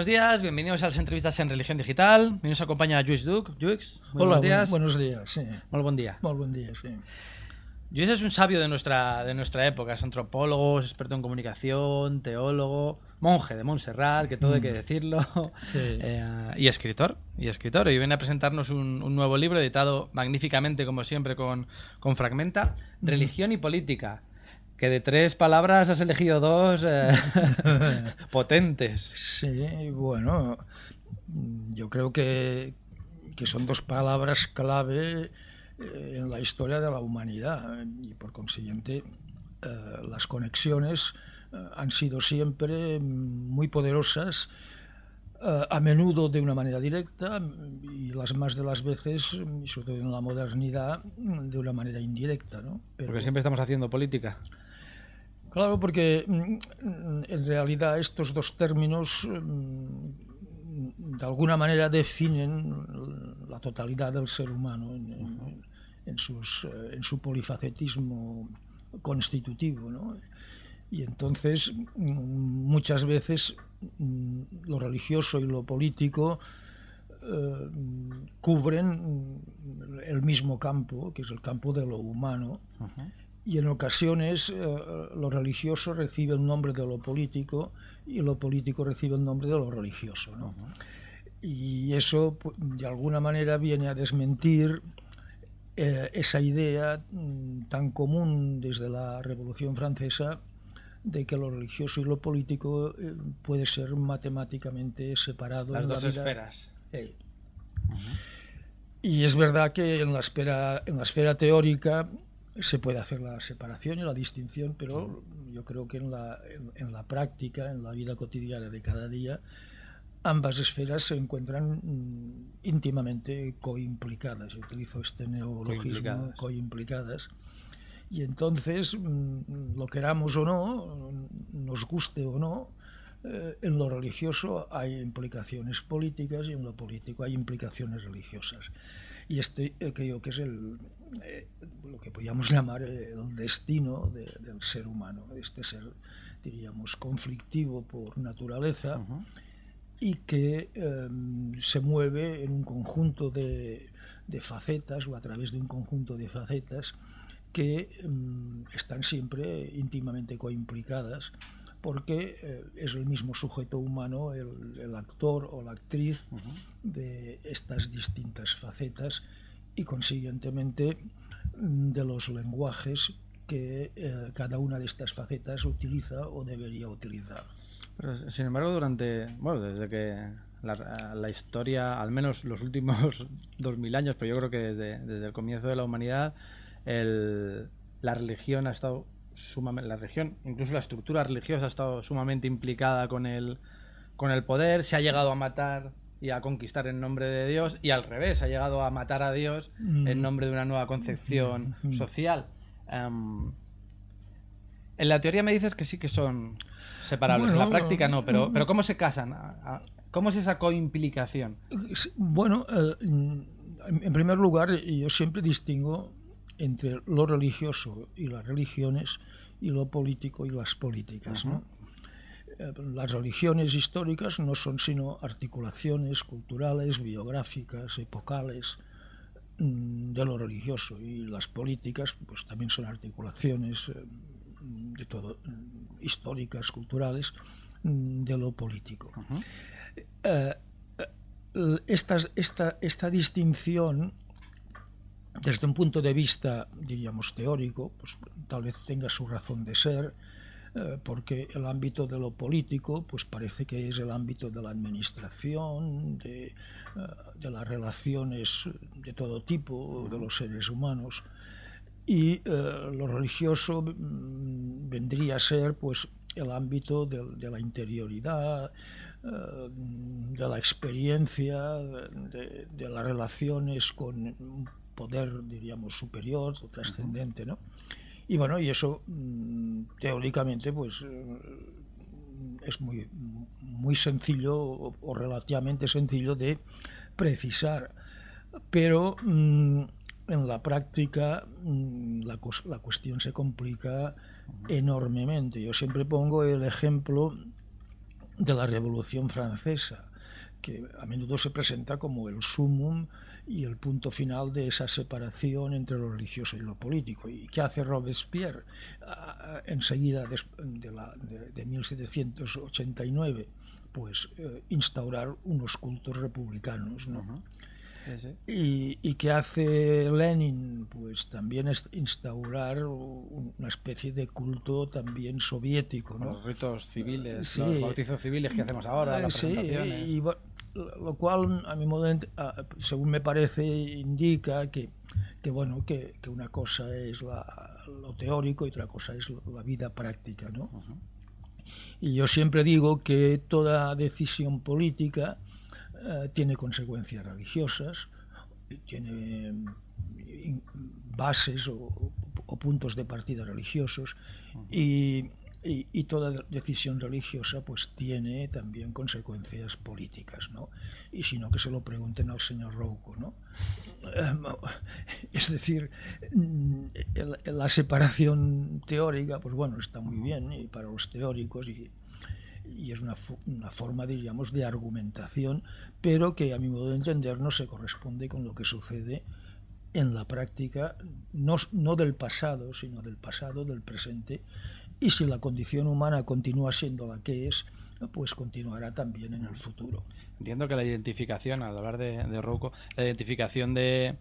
buenos días, bienvenidos a las entrevistas en Religión Digital. Hoy nos acompaña Lluís Duc. Lluís, buenos días. Buenos días, sí. Muy buen día. Muy buen día, sí. Lluís es un sabio de nuestra época, es antropólogo, es experto en comunicación, teólogo, monje de Montserrat, que todo hay que decirlo, Sí. y escritor. Y hoy viene a presentarnos un nuevo libro editado magníficamente, como siempre, con Fragmenta, Religión y Política. Que de 3 palabras has elegido 2 potentes. Sí, bueno, yo creo que son 2 palabras clave en la historia de la humanidad y por consiguiente las conexiones han sido siempre muy poderosas, a menudo de una manera directa y las más de las veces, y sobre todo en la modernidad, de una manera indirecta, ¿no? Porque siempre estamos haciendo política. Claro, porque en realidad estos 2 términos de alguna manera definen la totalidad del ser humano en su polifacetismo constitutivo, ¿no? Y entonces muchas veces lo religioso y lo político cubren el mismo campo, que es el campo de lo humano. Y en ocasiones lo religioso recibe el nombre de lo político y lo político recibe el nombre de lo religioso, ¿no? Y eso de alguna manera viene a desmentir esa idea tan común desde la Revolución Francesa de que lo religioso y lo político puede ser matemáticamente separado. Las en dos la vida. Esferas. Y es verdad que en la esfera teórica se puede hacer la separación y la distinción, pero yo creo que en la práctica, en la vida cotidiana de cada día, ambas esferas se encuentran íntimamente coimplicadas. Yo utilizo este neologismo, coimplicadas. Y entonces, lo queramos o no, nos guste o no, en lo religioso hay implicaciones políticas y en lo político hay implicaciones religiosas. Y creo que es lo que podríamos llamar el destino del ser humano, este ser, diríamos, conflictivo por naturaleza y que se mueve en un conjunto de facetas o a través de un conjunto de facetas que están siempre íntimamente coimplicadas, porque es el mismo sujeto humano el actor o la actriz de estas distintas facetas y consiguientemente de los lenguajes que cada una de estas facetas utiliza o debería utilizar. Pero, sin embargo, desde que la historia, al menos los últimos 2000 años, pero yo creo que desde el comienzo de la humanidad, la religión ha estado incluso la estructura religiosa ha estado sumamente implicada con el poder. Se ha llegado a matar y a conquistar en nombre de Dios, y al revés, ha llegado a matar a Dios en nombre de una nueva concepción social. En la teoría me dices que sí que son separables, en la práctica no, pero ¿cómo se casan? ¿Cómo es esa coimplicación? Bueno, en primer lugar, yo siempre distingo entre lo religioso y las religiones y lo político y las políticas, ¿no? Las religiones históricas no son sino articulaciones culturales, biográficas, epocales de lo religioso, y las políticas pues también son articulaciones de todo, históricas, culturales, de lo político. Esta distinción, desde un punto de vista, diríamos, teórico, pues tal vez tenga su razón de ser, porque el ámbito de lo político pues parece que es el ámbito de la administración, de las relaciones de todo tipo de los seres humanos, y lo religioso vendría a ser pues el ámbito de la interioridad, de la experiencia, de las relaciones con un poder, diríamos, superior o trascendente, ¿no? Y bueno, y eso teóricamente pues es muy sencillo o relativamente sencillo de precisar, pero en la práctica la cuestión se complica enormemente. Yo siempre pongo el ejemplo de la Revolución Francesa, que a menudo se presenta como el sumum y el punto final de esa separación entre lo religioso y lo político. ¿Y qué hace Robespierre enseguida de 1789? Pues instaurar unos cultos republicanos, ¿no? Uh-huh. Sí, sí. ¿Y qué hace Lenin? Pues también es instaurar una especie de culto también soviético, ¿no? Los ritos civiles, Sí, los bautizos civiles que hacemos ahora, las sí, presentaciones. lo cual, a mi modo según me parece, indica que bueno, que una cosa es lo teórico y otra cosa es la vida práctica, ¿no? Uh-huh. Y yo siempre digo que toda decisión política tiene consecuencias religiosas, tiene bases o puntos de partida religiosos, uh-huh. y toda decisión religiosa pues tiene también consecuencias políticas, ¿no? Y si no, que se lo pregunten al señor Rouco, ¿no? Es decir, la separación teórica, pues bueno, está muy bien y para los teóricos y es una forma, diríamos, de argumentación, pero que a mi modo de entender no se corresponde con lo que sucede en la práctica, no del pasado, sino del pasado, del presente, y si la condición humana continúa siendo la que es, pues continuará también en el futuro. Entiendo que la identificación, al hablar de Rouco, la identificación de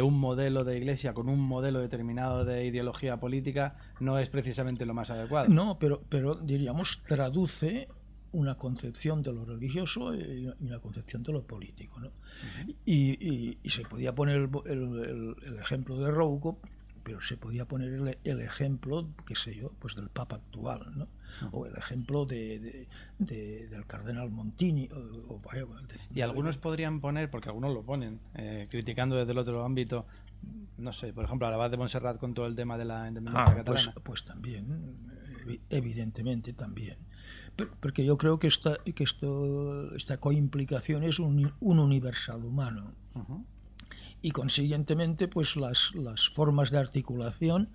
un modelo de iglesia con un modelo determinado de ideología política no es precisamente lo más adecuado. No, pero diríamos, traduce una concepción de lo religioso y una concepción de lo político, ¿no? Uh-huh. Y se podía poner el ejemplo de Rouco, pero se podía poner el ejemplo, qué sé yo, pues del Papa actual, ¿no? Uh-huh. O el ejemplo del cardenal Montini. Y algunos podrían poner, porque algunos lo ponen, criticando desde el otro ámbito, no sé, por ejemplo, al abad de Montserrat con todo el tema de la independencia catalana. Pues también, evidentemente también. Porque yo creo que esta coimplicación es un universal humano. Uh-huh. Y consiguientemente pues las formas de articulación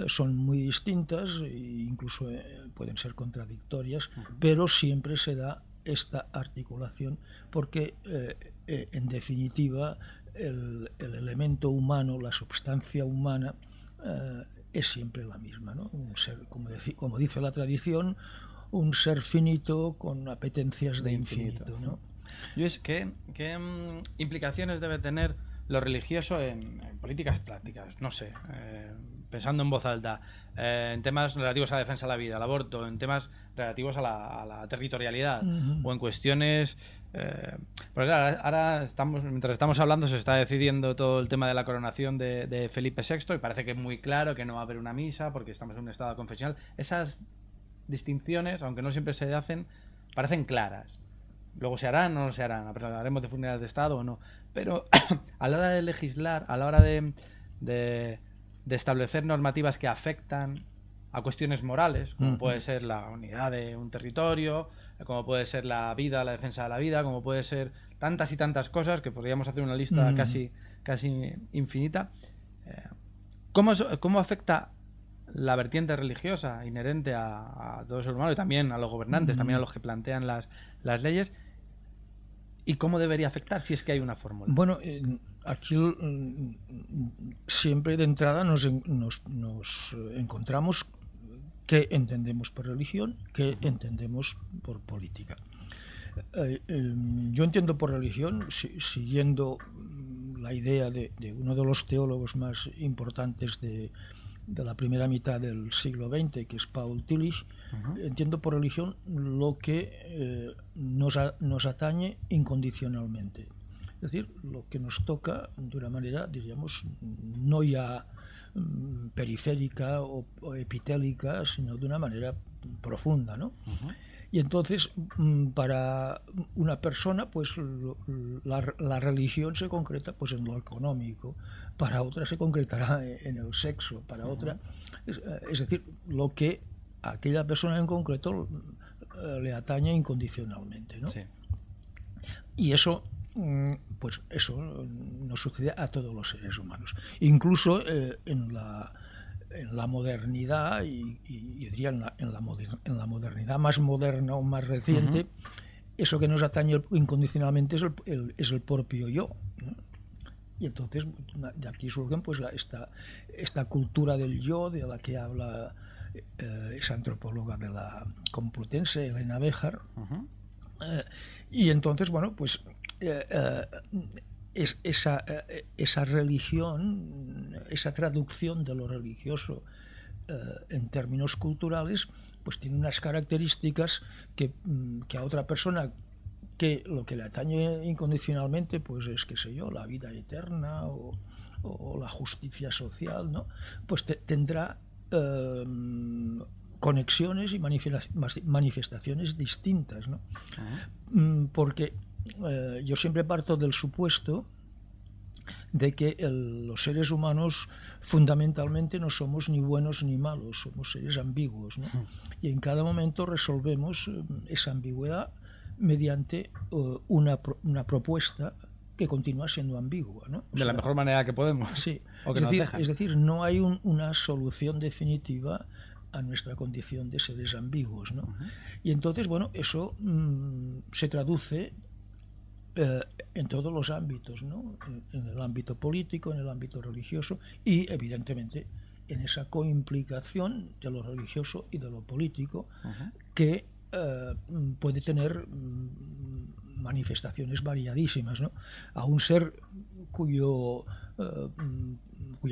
son muy distintas e incluso pueden ser contradictorias, uh-huh. Pero siempre se da esta articulación porque en definitiva el elemento humano, la substancia humana es siempre la misma, ¿no? Un ser, como dice la tradición, un ser finito con apetencias de infinito, ¿no? Luis, ¿qué implicaciones debe tener lo religioso en políticas prácticas? No sé, pensando en voz alta, en temas relativos a la defensa de la vida, al aborto, en temas relativos a la territorialidad, uh-huh. O en cuestiones... porque claro, ahora mientras estamos hablando se está decidiendo todo el tema de la coronación de Felipe VI y parece que es muy claro que no va a haber una misa porque estamos en un estado confesional. Esas distinciones, aunque no siempre se hacen, parecen claras. Luego se harán o no se harán, hablaremos de funerales de Estado o no, pero a la hora de legislar, a la hora de establecer normativas que afectan a cuestiones morales, como puede ser la unidad de un territorio, como puede ser la vida, la defensa de la vida, como puede ser tantas y tantas cosas que podríamos hacer una lista casi infinita. ¿Cómo afecta la vertiente religiosa inherente a todo ser humano y también a los gobernantes, también a los que plantean las leyes? ¿Y cómo debería afectar si es que hay una fórmula? Bueno, aquí siempre de entrada nos encontramos qué entendemos por religión, qué entendemos por política. Yo entiendo por religión, siguiendo la idea de uno de los teólogos más importantes de la primera mitad del siglo XX, que es Paul Tillich, uh-huh. Entiendo por religión lo que nos atañe incondicionalmente. Es decir, lo que nos toca de una manera, diríamos, no ya periférica o epitélica, sino de una manera profunda, ¿no? Uh-huh. Y entonces, para una persona, pues la religión se concreta pues en lo económico, para otra se concretará en el sexo, para otra, es decir, lo que a aquella persona en concreto le atañe incondicionalmente, ¿no? Sí. Y eso, pues eso nos sucede a todos los seres humanos. Incluso en en la modernidad y yo diría en la modernidad más moderna o más reciente, eso que nos atañe incondicionalmente es el propio yo, ¿no? Y entonces de aquí surgen pues esta cultura del yo de la que habla esa antropóloga de la Complutense, Elena Béjar. Y entonces, bueno, pues esa religión, esa traducción de lo religioso en términos culturales, pues tiene unas características que a otra persona que lo que le atañe incondicionalmente pues es, qué sé yo, la vida eterna o la justicia social, ¿no? Pues tendrá conexiones y manifestaciones distintas, ¿no? Porque yo siempre parto del supuesto de que los seres humanos fundamentalmente no somos ni buenos ni malos, somos seres ambiguos, ¿no? Y en cada momento resolvemos esa ambigüedad mediante una propuesta que continúa siendo ambigua, ¿no? De la mejor manera que podemos. Sí. O que Es decir, no hay una solución definitiva a nuestra condición de seres ambiguos, ¿no? Y entonces, bueno, eso se traduce en todos los ámbitos, ¿no? En el ámbito político, en el ámbito religioso y, evidentemente, en esa coimplicación de lo religioso y de lo político que puede tener manifestaciones variadísimas, ¿no? A un ser cuya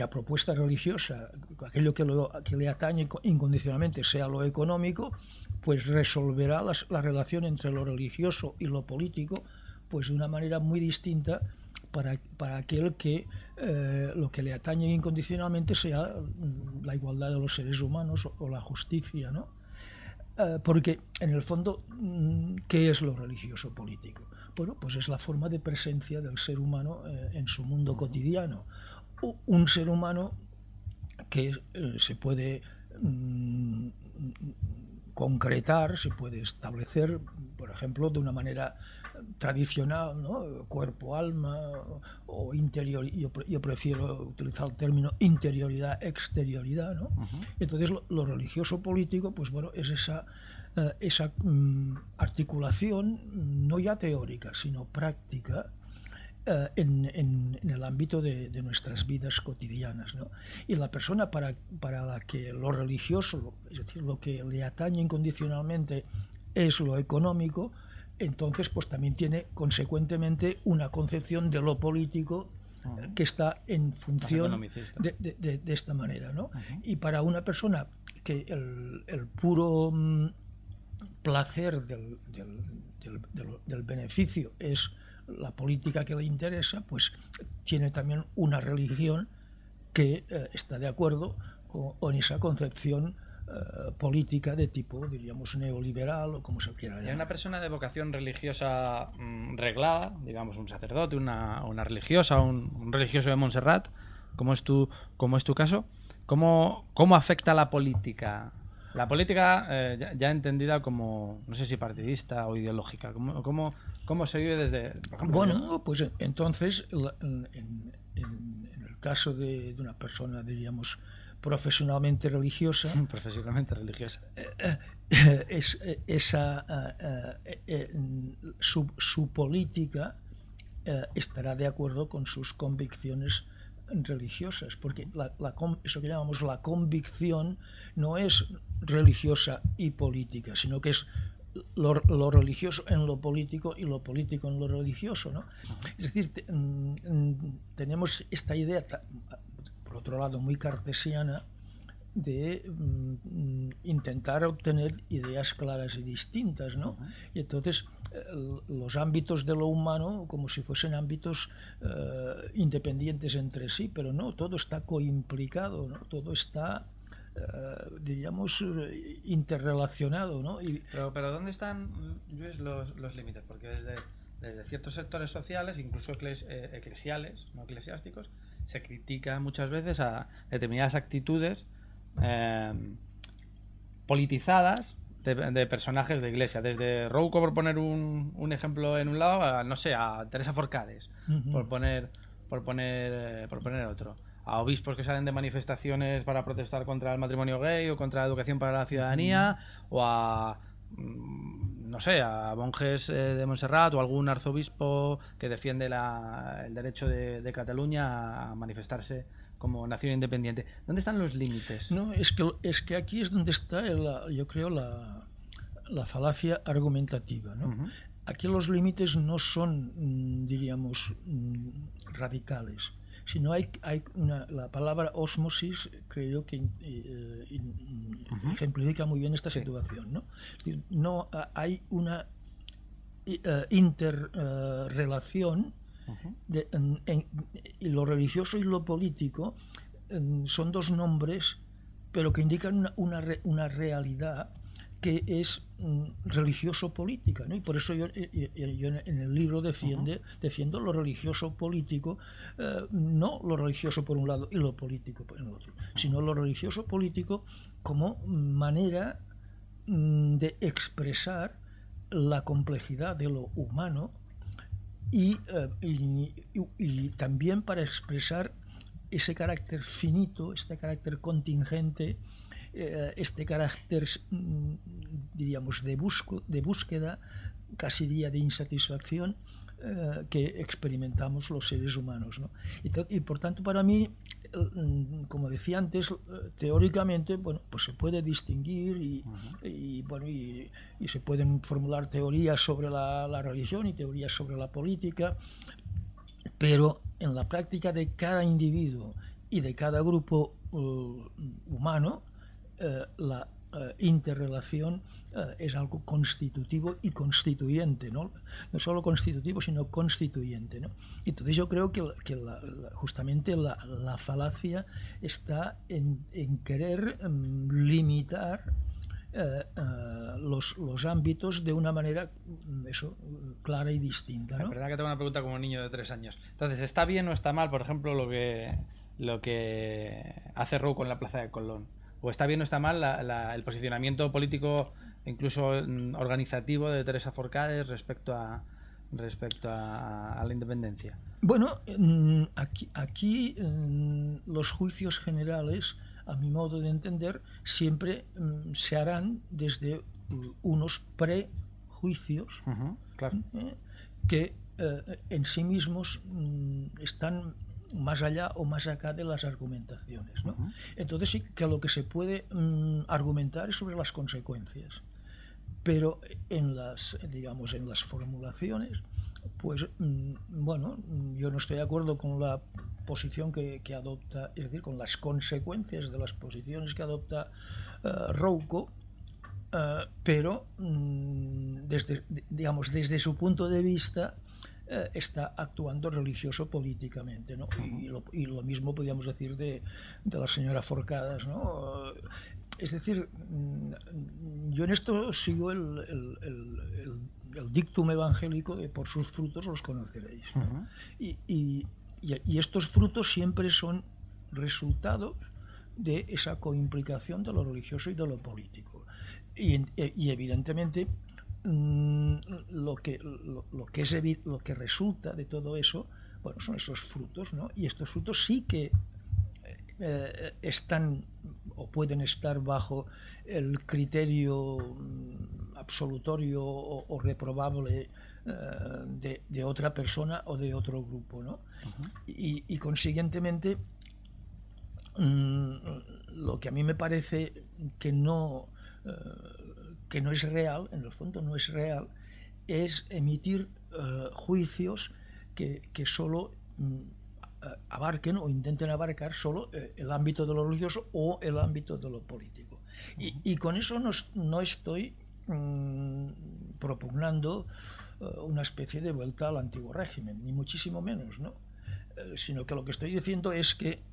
propuesta religiosa, aquello que le atañe incondicionalmente sea lo económico, pues resolverá la relación entre lo religioso y lo político pues de una manera muy distinta para aquel que lo que le atañe incondicionalmente sea la igualdad de los seres humanos o la justicia, ¿no? Porque en el fondo, ¿qué es lo religioso político? Bueno, pues es la forma de presencia del ser humano en su mundo cotidiano. Un ser humano que se puede concretar, se puede establecer, por ejemplo, de una manera tradicional, ¿no? Cuerpo-alma o interior. Yo prefiero utilizar el término interioridad-exterioridad, ¿no? Entonces lo religioso político, pues bueno, es esa articulación no ya teórica, sino práctica en el ámbito de nuestras vidas cotidianas, ¿no? Y la persona para la que lo religioso, es decir, lo que le atañe incondicionalmente es lo económico, entonces pues también tiene consecuentemente una concepción de lo político que está en función de esta manera, ¿no? Y para una persona que el puro placer del beneficio es la política que le interesa, pues tiene también una religión que está de acuerdo con esa concepción política de tipo, diríamos, neoliberal o como se quiera llamar. ¿Hay una persona de vocación religiosa reglada, digamos un sacerdote, una religiosa, un religioso de Montserrat, como es tu caso? ¿Cómo afecta la política? La política ya entendida como, no sé si partidista o ideológica. ¿Cómo se vive desde...? Por ejemplo, bueno, pues entonces, en el caso de una persona, diríamos, profesionalmente religiosa, su política estará de acuerdo con sus convicciones religiosas, porque eso que llamamos la convicción no es religiosa y política, sino que es lo religioso en lo político y lo político en lo religioso, ¿no? Es decir, tenemos esta idea, por otro lado, muy cartesiana, de intentar obtener ideas claras y distintas, ¿no? Y entonces los ámbitos de lo humano como si fuesen ámbitos independientes entre sí, pero no, todo está coimplicado, ¿no? Todo está diríamos interrelacionado, ¿no? Pero ¿dónde están, Luis, los límites? Porque desde ciertos sectores sociales, incluso eclesiales, no eclesiásticos, se critica muchas veces a determinadas actitudes politizadas de personajes de iglesia, desde Rouco, por poner un ejemplo en un lado, no sé, a Teresa Forcades, por poner otro, a obispos que salen de manifestaciones para protestar contra el matrimonio gay o contra la educación para la ciudadanía, o a no sé, a monjes de Montserrat o algún arzobispo que defiende el derecho de Cataluña a manifestarse como nación independiente. ¿Dónde están los límites? No, es que aquí es donde está, yo creo, la falacia argumentativa, ¿no? Uh-huh. Aquí los límites no son, diríamos, radicales, sino hay la palabra osmosis, creo que uh-huh. ejemplifica muy bien esta situación, ¿no? Es decir, no hay una interrelación uh-huh. Y lo religioso y lo político son dos nombres, pero que indican una realidad que es religioso-política, ¿no? Y por eso yo en el libro defiendo lo religioso-político, no lo religioso por un lado y lo político por el otro, sino lo religioso-político como manera de expresar la complejidad de lo humano y también para expresar ese carácter finito, este carácter contingente, este carácter, diríamos, de búsqueda, casi diría de insatisfacción, que experimentamos los seres humanos, ¿no? Y por tanto, para mí, como decía antes, teóricamente, bueno, pues se puede distinguir y se pueden formular teorías sobre la religión y teorías sobre la política, pero en la práctica de cada individuo y de cada grupo humano, la interrelación es algo constitutivo y constituyente, ¿no? No solo constitutivo, sino constituyente, ¿no? Entonces yo creo que justamente la falacia está en querer limitar los ámbitos de una manera clara y distinta, ¿no? La verdad que tengo una pregunta como un niño de 3 años. Entonces, ¿está bien o está mal, por ejemplo, lo que hace Roux con la Plaza de Colón? ¿O está bien o está mal el posicionamiento político, incluso organizativo, de Teresa Forcades respecto a la independencia? Bueno, aquí los juicios generales, a mi modo de entender, siempre se harán desde unos prejuicios claro. Que en sí mismos están más allá o más acá de las argumentaciones, ¿no? Uh-huh. Entonces sí que lo que se puede argumentar es sobre las consecuencias, pero en las formulaciones, pues bueno, yo no estoy de acuerdo con la posición que adopta, es decir, con las consecuencias de las posiciones que adopta Rouco, pero desde su punto de vista está actuando religioso-políticamente, ¿no? Y lo mismo podríamos decir de la señora Forcades, ¿no? Es decir, yo en esto sigo el dictum evangélico de por sus frutos los conoceréis, ¿no? Uh-huh. Y estos frutos siempre son resultados de esa coimplicación de lo religioso y de lo político. Y evidentemente lo que resulta de todo eso, bueno, son esos frutos, ¿no? Y estos frutos sí que están o pueden estar bajo el criterio absolutorio o reprobable de otra persona o de otro grupo, ¿no? Uh-huh. Y consiguientemente lo que a mí me parece que no es real, en el fondo no es real, es emitir juicios que solo abarquen o intenten abarcar solo el ámbito de lo religioso o el ámbito de lo político. Y con eso no estoy propugnando una especie de vuelta al antiguo régimen, ni muchísimo menos, ¿no? Sino que lo que estoy diciendo es que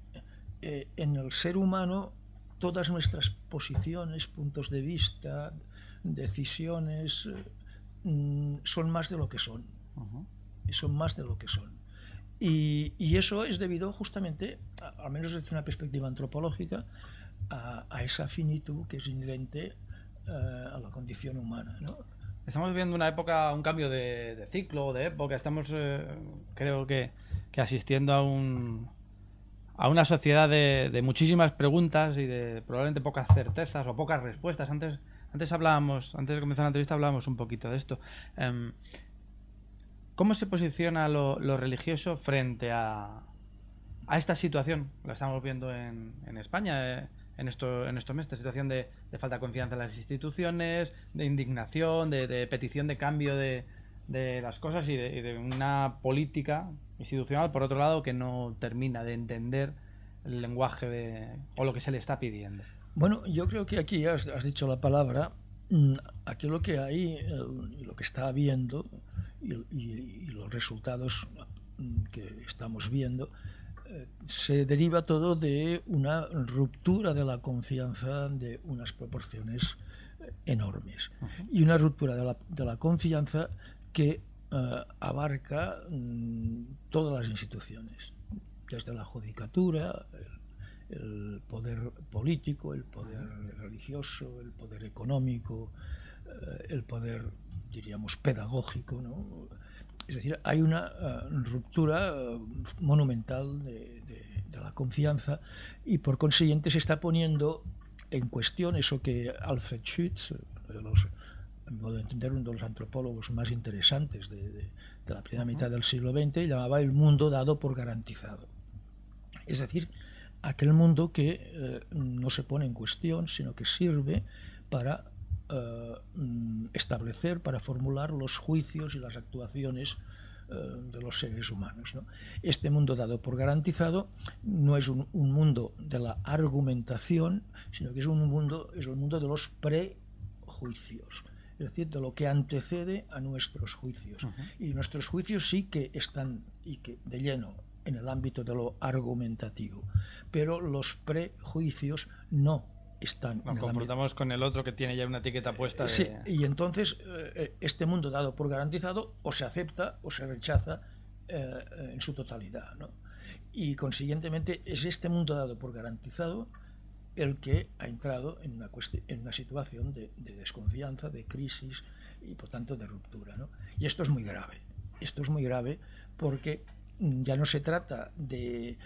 en el ser humano todas nuestras posiciones, puntos de vista, decisiones son más de lo que son. Uh-huh. Son más de lo que son. Y eso es debido justamente, al menos desde una perspectiva antropológica, a esa finitud que es inherente a la condición humana, ¿no? Estamos viviendo una época, un cambio de ciclo, de época. Estamos, creo que asistiendo a a una sociedad de muchísimas preguntas y de probablemente pocas certezas o pocas respuestas. Antes de comenzar la entrevista hablábamos un poquito de esto. ¿Cómo se posiciona lo religioso frente a esta situación? La estamos viendo en España en estos meses, esta situación de falta de confianza en las instituciones, de indignación, de petición de cambio de las cosas y de una política institucional, por otro lado, que no termina de entender el lenguaje o lo que se le está pidiendo. Bueno, yo creo que aquí has dicho la palabra. Aquí lo que hay, lo que está habiendo y los resultados que estamos viendo, se deriva todo de una ruptura de la confianza de unas proporciones enormes. Uh-huh. Y una ruptura de la confianza que abarca todas las instituciones, desde la judicatura, el poder político, el poder religioso, el poder económico, el poder, diríamos, pedagógico, ¿no? Es decir, hay una ruptura monumental de la confianza y por consiguiente se está poniendo en cuestión eso que Alfred Schütz, a mi modo de entender, uno de los antropólogos más interesantes de la primera mitad del siglo XX, llamaba el mundo dado por garantizado. Es decir, aquel mundo que no se pone en cuestión, sino que sirve para establecer, para formular los juicios y las actuaciones de los seres humanos, ¿no? Este mundo dado por garantizado no es un mundo de la argumentación, sino que es el mundo de los prejuicios, es decir, de lo que antecede a nuestros juicios. Uh-huh. Y nuestros juicios sí que están y que de lleno en el ámbito de lo argumentativo, pero los prejuicios no están. Nos confrontamos con el otro que tiene ya una etiqueta puesta. Sí, y entonces este mundo dado por garantizado o se acepta o se rechaza en su totalidad, ¿no? Y consiguientemente es este mundo dado por garantizado el que ha entrado en una situación de desconfianza, de crisis y por tanto de ruptura, ¿no? Y esto es muy grave. Esto es muy grave porque ya no se trata de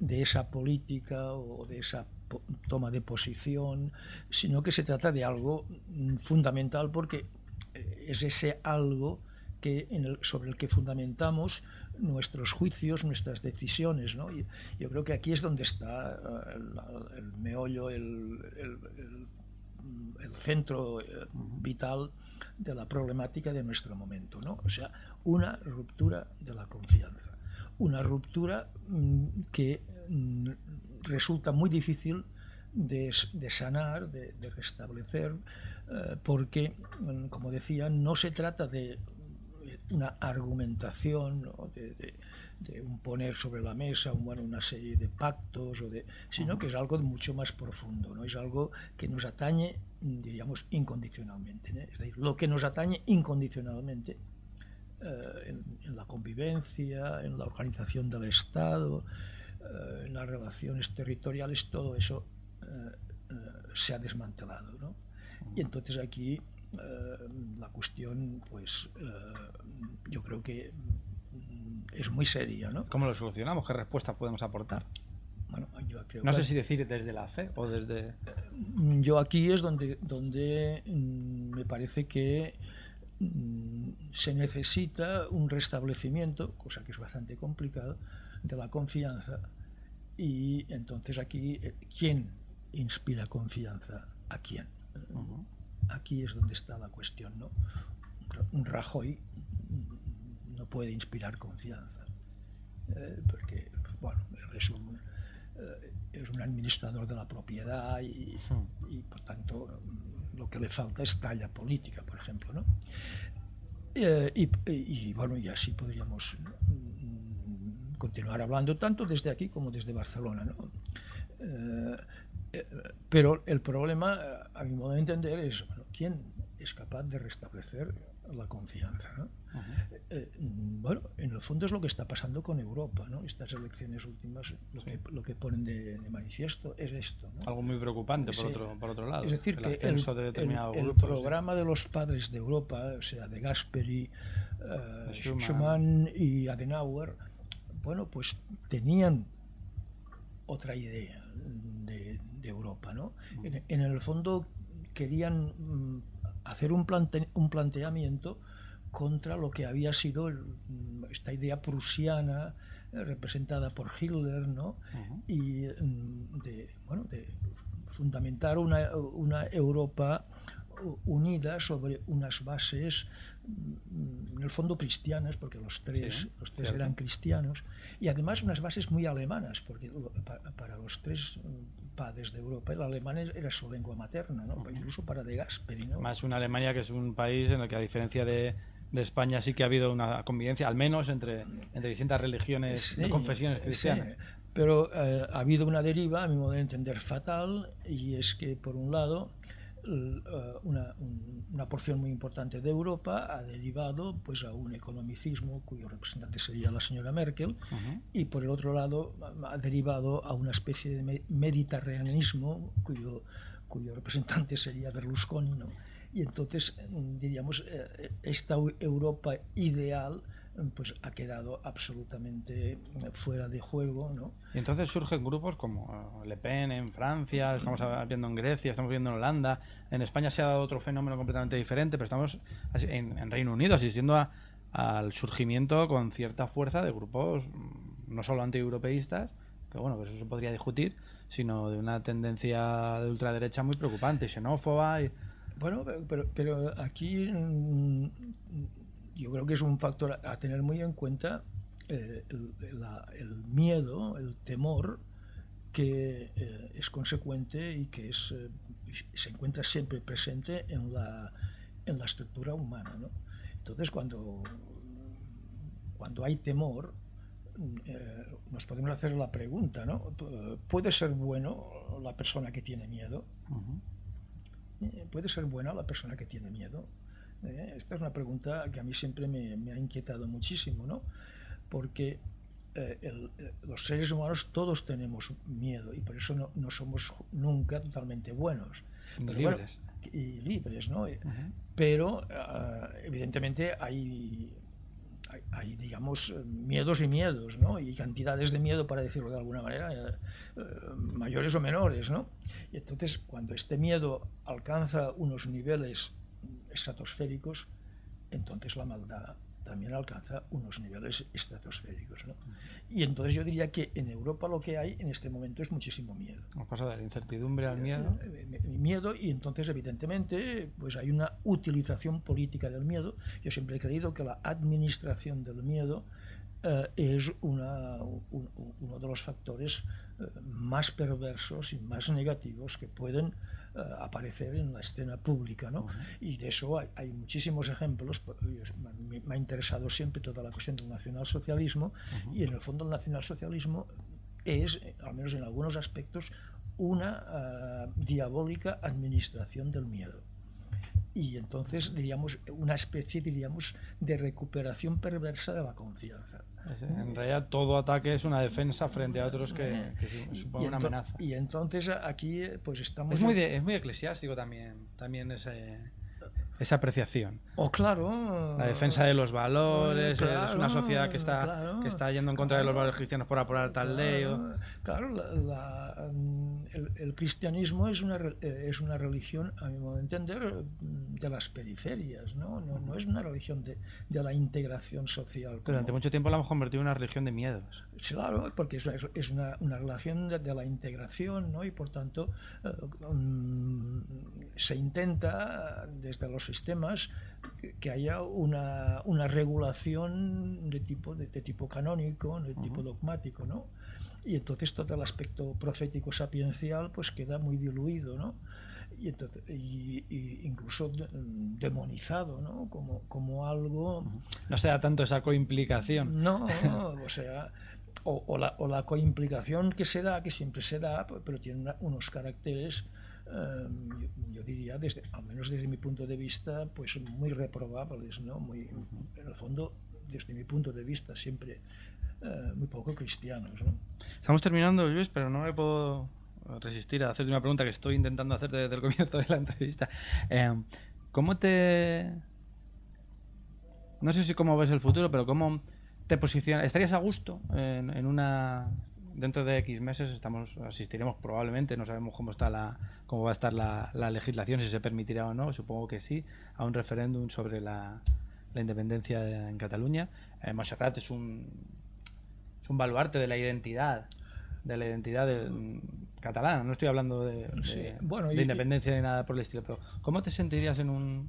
esa política o de esa toma de posición, sino que se trata de algo fundamental, porque es ese algo que sobre el que fundamentamos nuestros juicios, nuestras decisiones, ¿no? Y yo creo que aquí es donde está el meollo, el centro vital de la problemática de nuestro momento, ¿no? O sea, una ruptura de la confianza, una ruptura que resulta muy difícil de sanar, de restablecer, porque, como decía, no se trata de una argumentación, ¿no? de un poner sobre la mesa una serie de pactos, sino que es algo mucho más profundo, ¿no? Es algo que nos atañe, diríamos, incondicionalmente, ¿no? Es decir, lo que nos atañe incondicionalmente en la convivencia, en la organización del Estado, en las relaciones territoriales, todo eso se ha desmantelado, ¿no? Y entonces aquí la cuestión, pues yo creo que es muy seria, ¿no? ¿Cómo lo solucionamos? ¿Qué respuesta podemos aportar? Bueno, yo creo no sé si decir desde la fe o desde... Yo aquí es donde me parece que se necesita un restablecimiento, cosa que es bastante complicado, de la confianza. Y entonces aquí, ¿quién inspira confianza a quién? Uh-huh. Aquí es donde está la cuestión, ¿no? Un Rajoy no puede inspirar confianza, porque, bueno, es un administrador de la propiedad y por tanto lo que le falta es talla política, por ejemplo, ¿no? Y bueno, y así podríamos continuar hablando tanto desde aquí como desde Barcelona, ¿no? Pero el problema, a mi modo de entender, es, bueno, ¿quién es capaz de restablecer la confianza, ¿no? Bueno, en el fondo es lo que está pasando con Europa, ¿no? Estas elecciones últimas lo que ponen de manifiesto es esto, ¿no? Algo muy preocupante por otro lado. Es decir, que el programa de los padres de Europa, o sea, de Gasperi, Schuman y Adenauer, bueno, pues tenían otra idea de Europa, ¿no? En el fondo querían hacer un planteamiento contra lo que había sido esta idea prusiana representada por Hitler, ¿no? Y de fundamentar una Europa unida sobre unas bases en el fondo cristianas, porque los tres eran cristianos, y además unas bases muy alemanas, porque para los tres padres de Europa el alemán era su lengua materna, ¿no? Incluso para De Gasperi, ¿no? Más una Alemania que es un país en el que, a diferencia de España, sí que ha habido una convivencia, al menos entre distintas religiones, confesiones cristianas. Sí. Pero ha habido una deriva, a mi modo de entender, fatal, y es que, por un lado, una porción muy importante de Europa ha derivado pues a un economicismo cuyo representante sería la señora Merkel, y por el otro lado ha derivado a una especie de mediterraneanismo cuyo representante sería Berlusconi, ¿no? Y entonces, diríamos, esta Europa ideal pues ha quedado absolutamente fuera de juego, ¿no? Y entonces surgen grupos como Le Pen en Francia, estamos viendo en Grecia, estamos viendo en Holanda, en España se ha dado otro fenómeno completamente diferente, pero estamos en Reino Unido asistiendo al surgimiento con cierta fuerza de grupos no solo antieuropeístas, que bueno, que eso se podría discutir, sino de una tendencia de ultraderecha muy preocupante y xenófoba. Bueno, pero aquí yo creo que es un factor a tener muy en cuenta, el miedo, el temor que es consecuente y que se encuentra siempre presente en la estructura humana, ¿no? Entonces, cuando hay temor, nos podemos hacer la pregunta, ¿no? ¿Puede ser bueno la persona que tiene miedo? ¿Puede ser buena la persona que tiene miedo? Esta es una pregunta que a mí siempre me ha inquietado muchísimo, ¿no? Porque los seres humanos todos tenemos miedo y por eso no somos nunca totalmente buenos. Pero libres. Bueno, y libres, ¿no? Pero evidentemente hay, digamos, miedos y miedos, ¿no? Y cantidades de miedo, para decirlo de alguna manera, mayores o menores, ¿no? Y entonces, cuando este miedo alcanza unos niveles estratosféricos, entonces la maldad también alcanza unos niveles estratosféricos, ¿no? Y entonces yo diría que en Europa lo que hay en este momento es muchísimo miedo. Pasa de la incertidumbre al miedo. Miedo, y entonces evidentemente pues hay una utilización política del miedo. Yo siempre he creído que la administración del miedo es uno de los factores más perversos y más negativos que pueden aparecer en la escena pública, ¿no? Y de eso hay muchísimos ejemplos. Me ha interesado siempre toda la cuestión del nacionalsocialismo, y en el fondo el nacionalsocialismo es, al menos en algunos aspectos, una diabólica administración del miedo. Y entonces diríamos una especie, diríamos, de recuperación perversa de la confianza. En realidad todo ataque es una defensa frente a otros que suponen una amenaza. Y entonces aquí pues estamos... Es muy eclesiástico también esa apreciación. Claro. La defensa de los valores, claro, es una sociedad que está yendo en contra de los valores cristianos por aprobar tal ley. Claro, el cristianismo es una religión, a mi modo de entender, de las periferias, ¿no? No es una religión de la integración social. Durante mucho tiempo la hemos convertido en una religión de miedos. Claro, porque es una relación de la integración, ¿no? Y por tanto se intenta desde los sistemas que haya una regulación de tipo canónico, de tipo dogmático, ¿no? Y entonces todo el aspecto profético sapiencial pues queda muy diluido, ¿no? Y incluso demonizado, ¿no? Como algo... No se da tanto esa coimplicación. No, o sea... O la coimplicación que siempre se da, pero tiene unos caracteres, yo diría, al menos desde mi punto de vista, pues muy reprobables, ¿no? En el fondo, desde mi punto de vista, siempre muy poco cristianos, ¿no? Estamos terminando, Luis, pero no me puedo resistir a hacerte una pregunta que estoy intentando hacerte desde el comienzo de la entrevista. No sé si cómo ves el futuro, pero ¿cómo ¿Estarías a gusto en una... Dentro de X meses asistiremos probablemente, no sabemos cómo va a estar la legislación, si se permitirá o no, supongo que sí, a un referéndum sobre la independencia en Cataluña. Montserrat es un baluarte de la identidad catalana. No estoy hablando de independencia ni nada por el estilo, pero ¿cómo te sentirías en un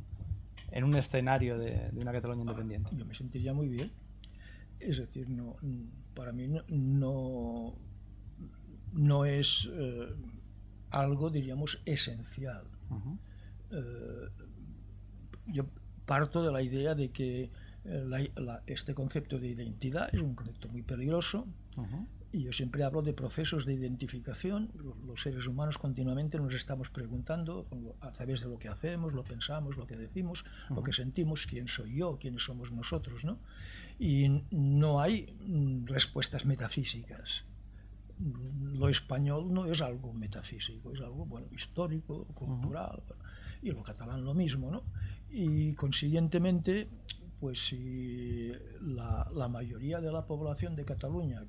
escenario de una Cataluña independiente? Yo me sentiría muy bien. Es decir, para mí no es algo, diríamos, esencial. Yo parto de la idea de que este concepto de identidad es un concepto muy peligroso. Y yo siempre hablo de procesos de identificación. Los seres humanos continuamente nos estamos preguntando a través de lo que hacemos, lo pensamos, lo que decimos, lo que sentimos, quién soy yo, quiénes somos nosotros, ¿no? Y no hay respuestas metafísicas. Lo español no es algo metafísico, es algo histórico, cultural, y lo catalán lo mismo, ¿no? Y consiguientemente, pues si la mayoría de la población de Cataluña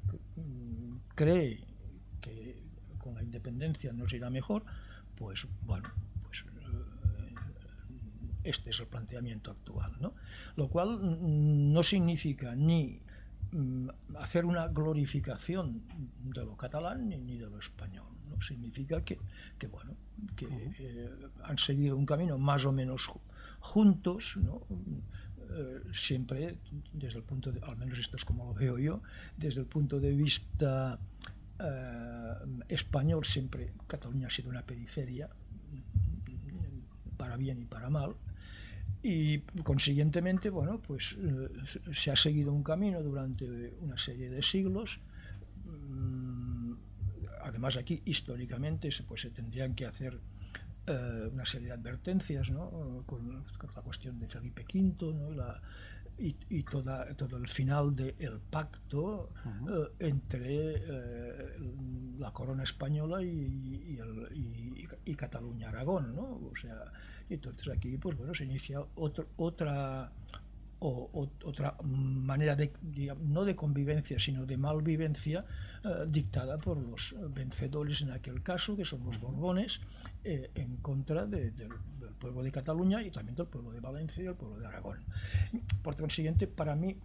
cree que con la independencia nos irá mejor, pues este es el planteamiento actual, ¿no? Lo cual no significa ni hacer una glorificación de lo catalán ni de lo español, ¿no? Significa que han seguido un camino más o menos juntos, ¿no? Siempre desde el punto de, al menos esto es como lo veo yo, desde el punto de vista español, siempre Cataluña ha sido una periferia, para bien y para mal, y consiguientemente se ha seguido un camino durante una serie de siglos. Además, aquí históricamente se tendrían que hacer una serie de advertencias, ¿no? con la cuestión de Felipe V, ¿no? y todo el final del pacto entre la corona española y Cataluña-Aragón, ¿no? O sea, y entonces aquí se inicia otra manera de, digamos, no de convivencia, sino de malvivencia dictada por los vencedores en aquel caso, que son los Borbones, en contra del pueblo de Cataluña y también del pueblo de Valencia y del pueblo de Aragón. Por consiguiente, para mí,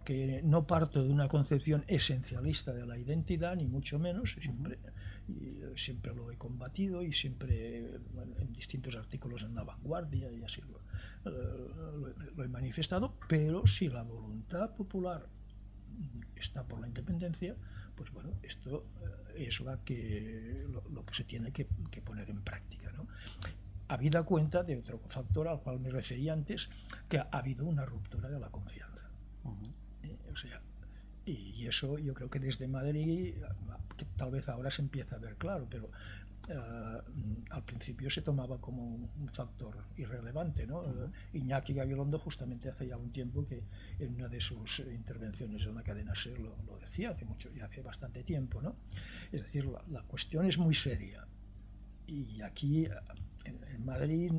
que no parto de una concepción esencialista de la identidad, ni mucho menos, siempre lo he combatido y siempre en distintos artículos en La Vanguardia y así lo he manifestado, pero si la voluntad popular está por la independencia, pues esto es lo que se tiene que poner en práctica, ¿no? Habida cuenta de otro factor al cual me refería antes, que ha habido una ruptura de la confianza. O sea, y eso yo creo que desde Madrid, que tal vez ahora se empieza a ver claro, pero al principio se tomaba como un factor irrelevante, ¿no? Iñaki Gabilondo justamente hace ya un tiempo que en una de sus intervenciones en la cadena SER lo decía, hace bastante tiempo, ¿no? Es decir, la cuestión es muy seria y aquí en Madrid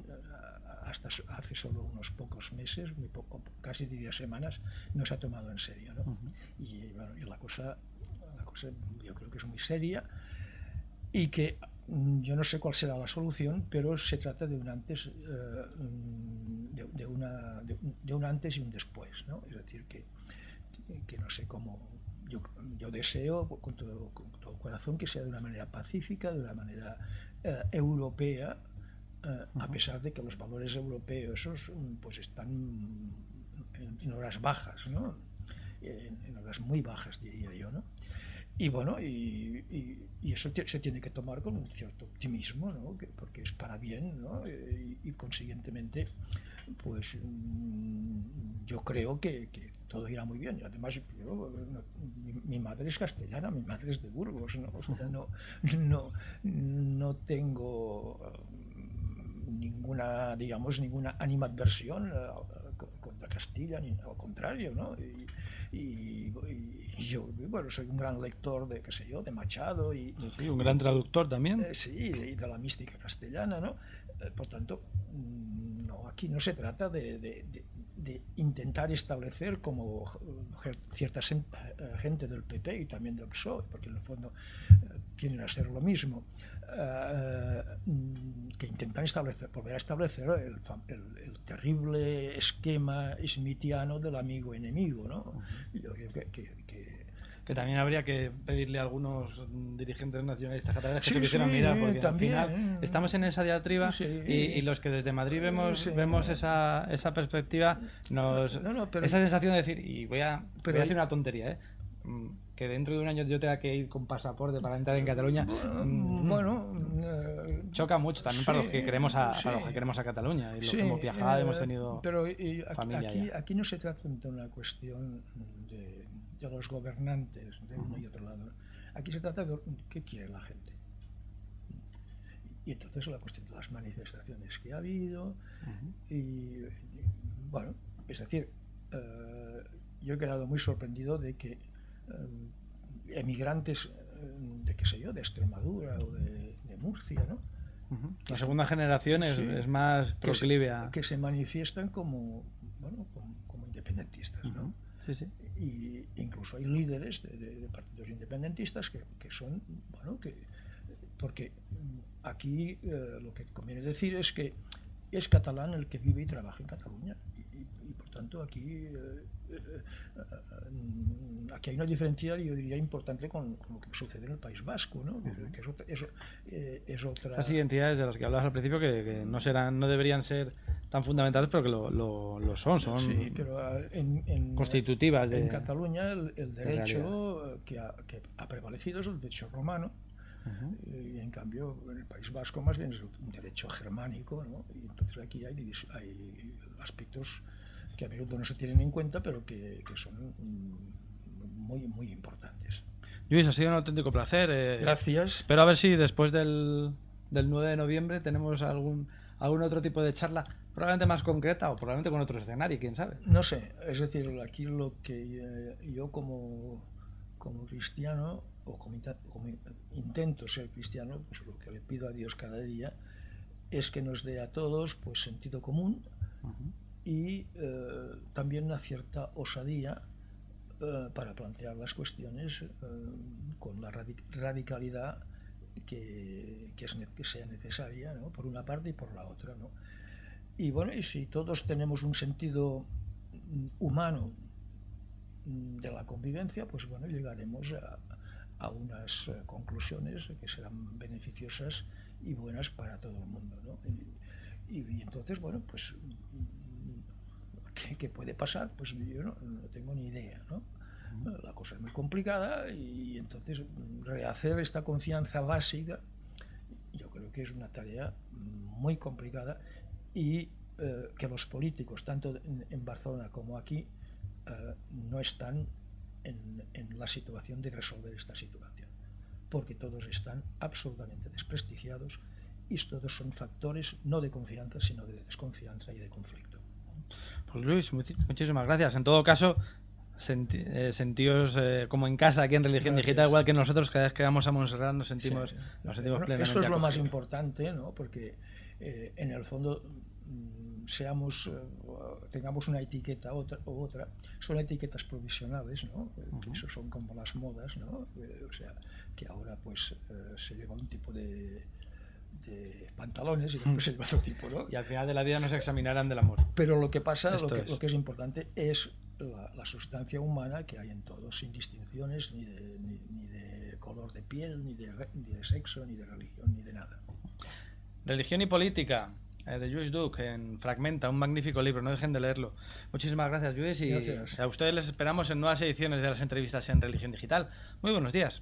hasta hace solo unos pocos meses, casi diría semanas, no se ha tomado en serio, ¿no? Y la cosa yo creo que es muy seria y que yo no sé cuál será la solución, pero se trata de un antes, de un antes y un después, ¿no? Es decir, que no sé cómo. Yo deseo con todo corazón que sea de una manera pacífica, de una manera europea, a pesar de que los valores europeos pues están en horas bajas, ¿no? En horas muy bajas, diría yo, ¿no? Y y eso se tiene que tomar con un cierto optimismo, ¿no? Porque es para bien, ¿no? Y consiguientemente, pues yo creo que todo irá muy bien. Y además, mi madre es castellana, mi madre es de Burgos, ¿no? O sea, no tengo ninguna animadversión contra Castilla, ni al contrario, ¿no? Y yo soy un gran lector de Machado y un gran traductor también. Sí, y de la mística castellana, ¿no? Por tanto, aquí no se trata de de intentar establecer como cierta gente del PP y también del PSOE, porque en el fondo tienen a ser lo mismo, que intentan volver a establecer el terrible esquema smithiano del amigo-enemigo, ¿no? Yo creo que también habría que pedirle a algunos dirigentes nacionalistas catalanes que sí, se quisieran mirar, porque también, al final estamos en esa diatriba y los que desde Madrid vemos esa perspectiva, esa sensación de decir, y voy a decir una tontería, que dentro de un año yo tenga que ir con pasaporte para entrar en Cataluña, choca mucho también para los que queremos para los que queremos a Cataluña, y los que hemos viajado, hemos tenido familia aquí no se trata de una cuestión de los gobernantes de uno y otro lado. Aquí se trata de qué quiere la gente. Y entonces la cuestión de las manifestaciones que ha habido y bueno, es decir, yo he quedado muy sorprendido de que emigrantes de qué sé yo, de Extremadura o de Murcia, ¿no? La segunda generación es más proclive que se manifiestan como independentistas, ¿no? Sí. Y incluso hay líderes de partidos independentistas que son, porque aquí lo que conviene decir es que es catalán el que vive y trabaja en Cataluña y por tanto aquí hay una diferencia, yo diría, importante con lo que sucede en el País Vasco, ¿no? Que es otra... Esas identidades de las que hablabas al principio que no deberían ser tan fundamentales, pero que lo son sí, pero constitutivas en Cataluña el derecho que ha prevalecido es el derecho romano. Y en cambio en el País Vasco más bien es un derecho germánico, ¿no? Y entonces aquí hay aspectos que a menudo no se tienen en cuenta, pero que son muy, muy importantes. Luis, ha sido un auténtico placer. Gracias. Espero a ver si después del 9 de noviembre tenemos algún otro tipo de charla, probablemente más concreta o probablemente con otro escenario, quién sabe. No sé, es decir, aquí lo que yo como cristiano o como intento ser cristiano, pues lo que le pido a Dios cada día es que nos dé a todos pues sentido común y también una cierta osadía para plantear las cuestiones con la radicalidad que sea necesaria, ¿no? Por una parte y por la otra, ¿no? Y bueno, y si todos tenemos un sentido humano de la convivencia, pues bueno, llegaremos a unas conclusiones que serán beneficiosas y buenas para todo el mundo, ¿no? Y entonces, bueno, pues ¿qué puede pasar? Pues yo no tengo ni idea, ¿no? La cosa es muy complicada y entonces rehacer esta confianza básica yo creo que es una tarea muy complicada y que los políticos, tanto en Barcelona como aquí, no están en la situación de resolver esta situación, porque todos están absolutamente desprestigiados y todos son factores no de confianza, sino de desconfianza y de conflicto. Pues Luis, muchísimas gracias. En todo caso, sentíos como en casa aquí en Religión Digital, igual que nosotros cada vez que vamos a Montserrat nos sentimos plenamente eso es lo acogidos. más importante, ¿no? Porque en el fondo tengamos una etiqueta u otra, son etiquetas provisionales, ¿no? Eso son como las modas, ¿no? O sea, que ahora pues se lleva un tipo de pantalones y después se lleva otro tipo, ¿no? Y al final de la vida nos examinarán del amor. Pero lo que pasa, lo que es importante es la sustancia humana que hay en todos, sin distinciones ni de color de piel, ni de sexo, ni de religión, ni de nada. Religión y política, de Lluís Duch, en Fragmenta, un magnífico libro, no dejen de leerlo. Muchísimas gracias, Lluís, y gracias. A ustedes les esperamos en nuevas ediciones de las entrevistas en Religión Digital. Muy buenos días.